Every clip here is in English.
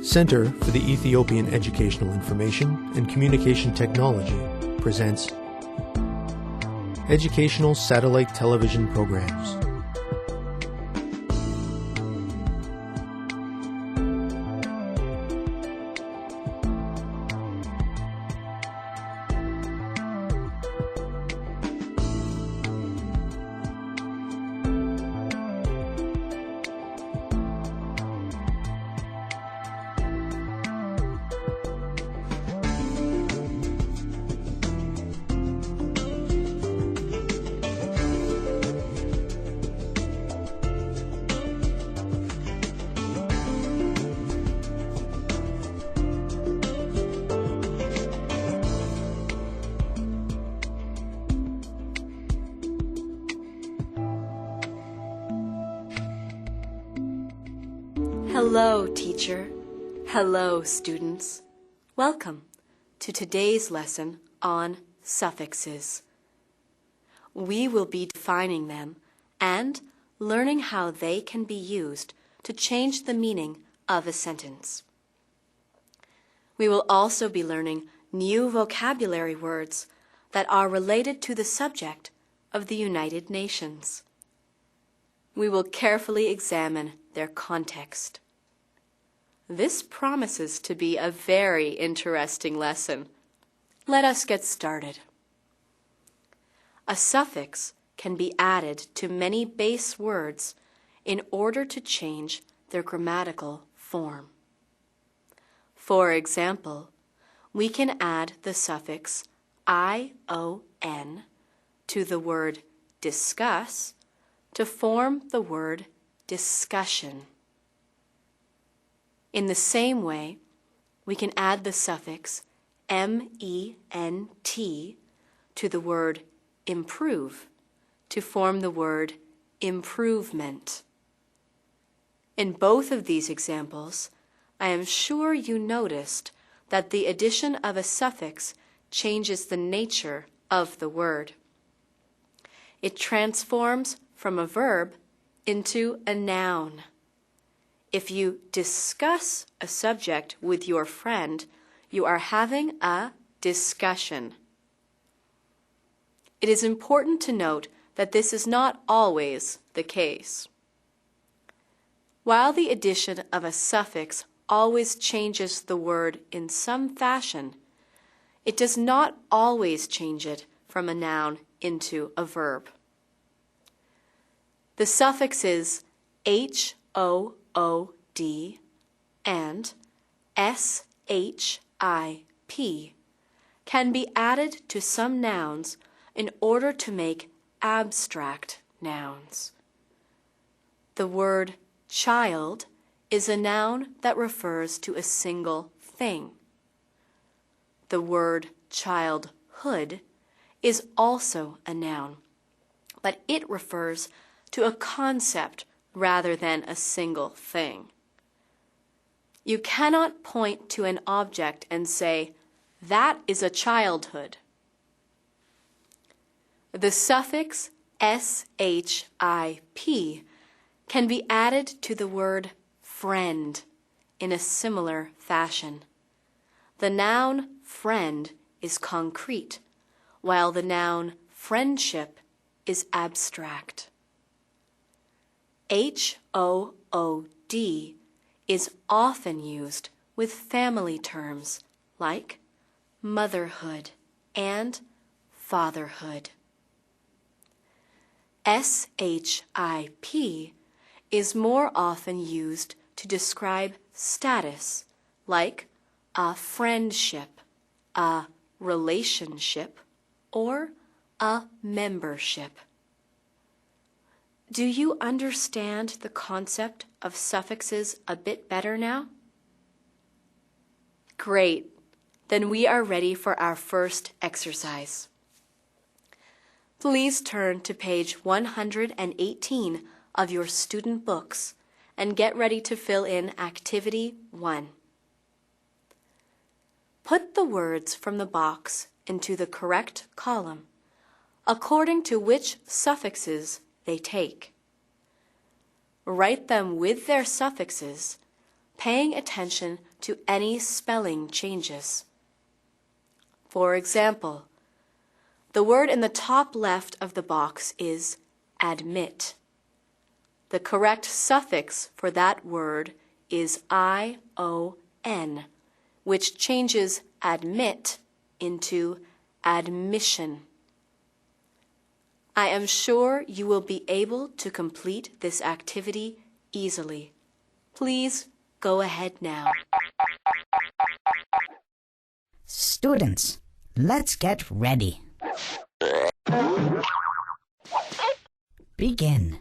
Center for the Ethiopian Educational Information and Communication Technology presents Educational Satellite Television Programs. Hello, teacher. Hello, students. Welcome to today's lesson on suffixes. We will be defining them and learning how they can be used to change the meaning of a sentence. We will also be learning new vocabulary words that are related to the subject of the United Nations. We will carefully examine their context. This promises to be a very interesting lesson. Let us get started. A suffix can be added to many base words in order to change their grammatical form. For example, we can add the suffix ion to the word discuss to form the word discussion. In the same way, we can add the suffix ment to the word improve to form the word improvement. In both of these examples, I am sure you noticed that the addition of a suffix changes the nature of the word. It transforms from a verb into a noun. If you discuss a subject with your friend, you are having a discussion. It is important to note that this is not always the case. While the addition of a suffix always changes the word in some fashion, it does not always change it from a noun into a verb. The suffixes HOOD and SHIP can be added to some nouns in order to make abstract nouns. The word child is a noun that refers to a single thing. The word childhood is also a noun, but it refers to a concept rather than a single thing. You cannot point to an object and say, "That is a childhood." The suffix SHIP can be added to the word friend in a similar fashion. The noun friend is concrete, while the noun friendship is abstract. HOOD is often used with family terms like motherhood and fatherhood. SHIP is more often used to describe status like a friendship, a relationship, or a membership. Do you understand the concept of suffixes a bit better now? Great. Then we are ready for our first exercise. Please turn to page 118 of your student books and get ready to fill in Activity 1. Put the words from the box into the correct column according to which suffixes they take. Write them with their suffixes, paying attention to any spelling changes. For example, the word in the top left of the box is admit. The correct suffix for that word is ION, which changes admit into admission. I am sure you will be able to complete this activity easily. Please go ahead now. Students, let's get ready. Begin.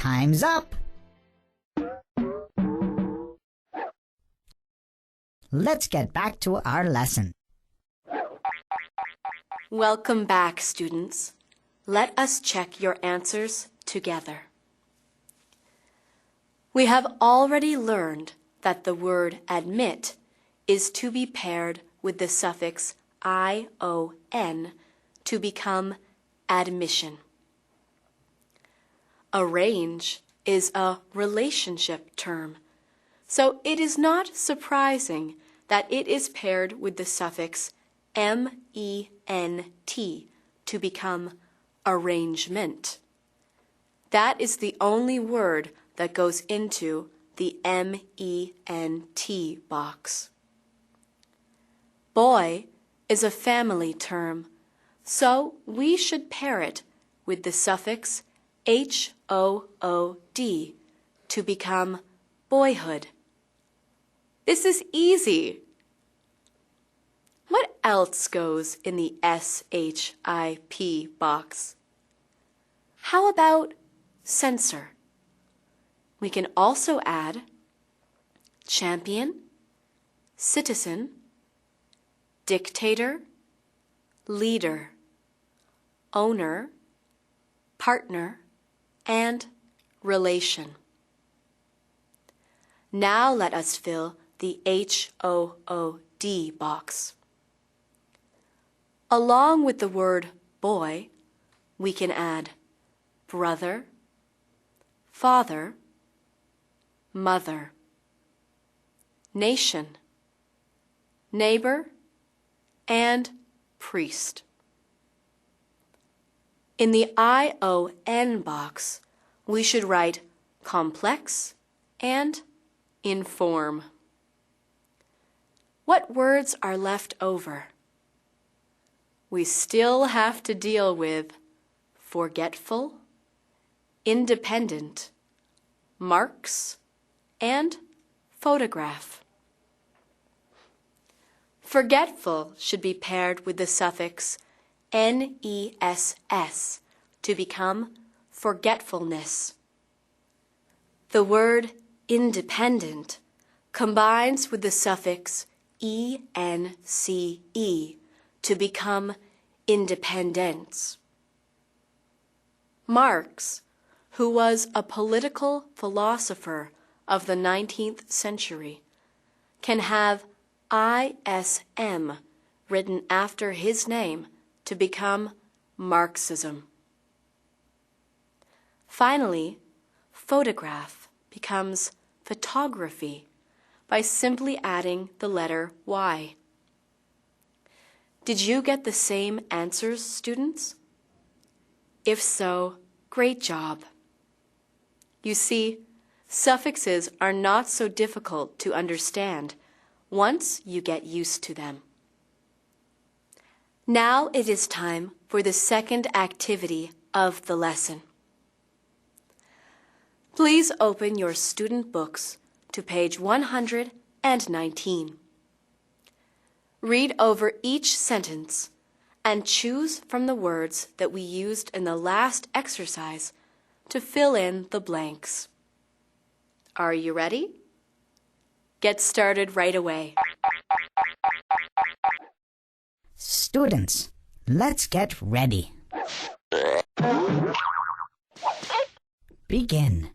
Time's up! Let's get back to our lesson. Welcome back, students. Let us check your answers together. We have already learned that the word admit is to be paired with the suffix ion to become admission. Arrange is a relationship term, so it is not surprising that it is paired with the suffix ment to become arrangement. That is the only word that goes into the ment box. Boy is a family term, so we should pair it with the suffix hood to become boyhood. This is easy. What else goes in the ship box? How about censor? We can also add champion, citizen, dictator, leader, owner, partner, and relation. Now let us fill the HOOD box. Along with the word boy, we can add brother, father, mother, nation, neighbor, and priest. In the ION box, we should write complex and inform. What words are left over? We still have to deal with forgetful, independent, marks, and photograph. Forgetful should be paired with the suffix NESS to become forgetfulness. The word independent combines with the suffix ENCE to become independence. Marx, who was a political philosopher of the 19th century, can have ISM written after his name to become Marxism. Finally, photograph becomes photography by simply adding the letter Y. Did you get the same answers, students? If so, great job. You see, suffixes are not so difficult to understand once you get used to them. Now it is time for the second activity of the lesson. Please open your student books to page 119. Read over each sentence and choose from the words that we used in the last exercise to fill in the blanks. Are you ready? Get started right away. Students, let's get ready. Begin.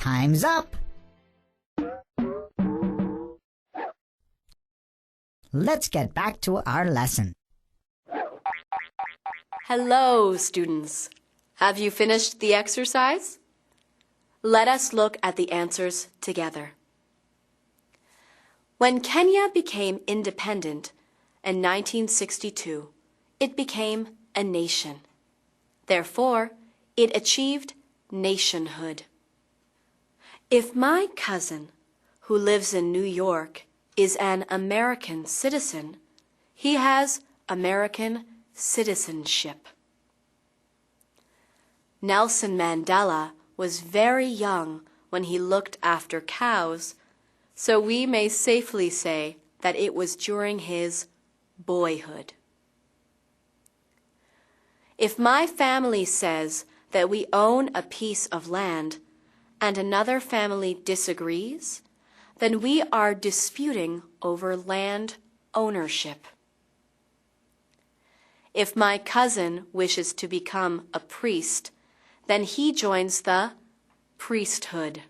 Time's up. Let's get back to our lesson. Hello, students. Have you finished the exercise? Let us look at the answers together. When Kenya became independent in 1962, it became a nation. Therefore, it achieved nationhood. If my cousin, who lives in New York, is an American citizen, he has American citizenship. Nelson Mandela was very young when he looked after cows, so we may safely say that it was during his boyhood. If my family says that we own a piece of land and another family disagrees, then we are disputing over land ownership. If my cousin wishes to become a priest, then he joins the priesthood.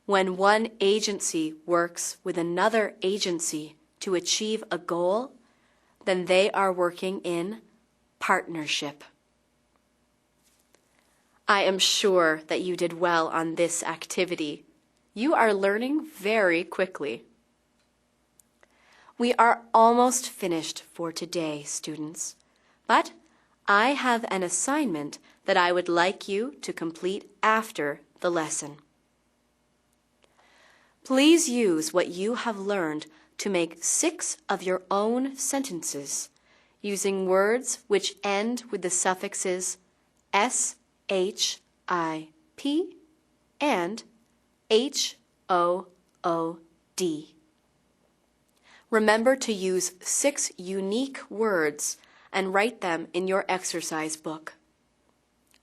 When one agency works with another agency to achieve a goal, then they are working in partnership. I am sure that you did well on this activity. You are learning very quickly. We are almost finished for today, students, but I have an assignment that I would like you to complete after the lesson. Please use what you have learned to make 6 of your own sentences using words which end with the suffixes S-H-I-P and H-O-O-D. Remember to use 6 unique words and write them in your exercise book.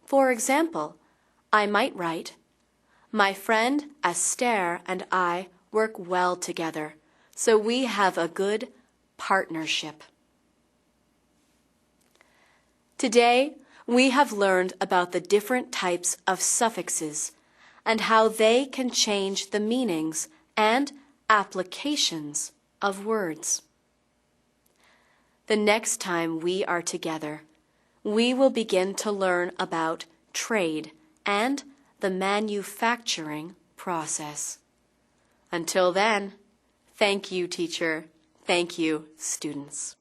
For example, I might write, "My friend Esther and I work well together, so we have a good partnership." Today, we have learned about the different types of suffixes and how they can change the meanings and applications of words. The next time we are together, we will begin to learn about trade and the manufacturing process. Until then, thank you, teacher. Thank you, students.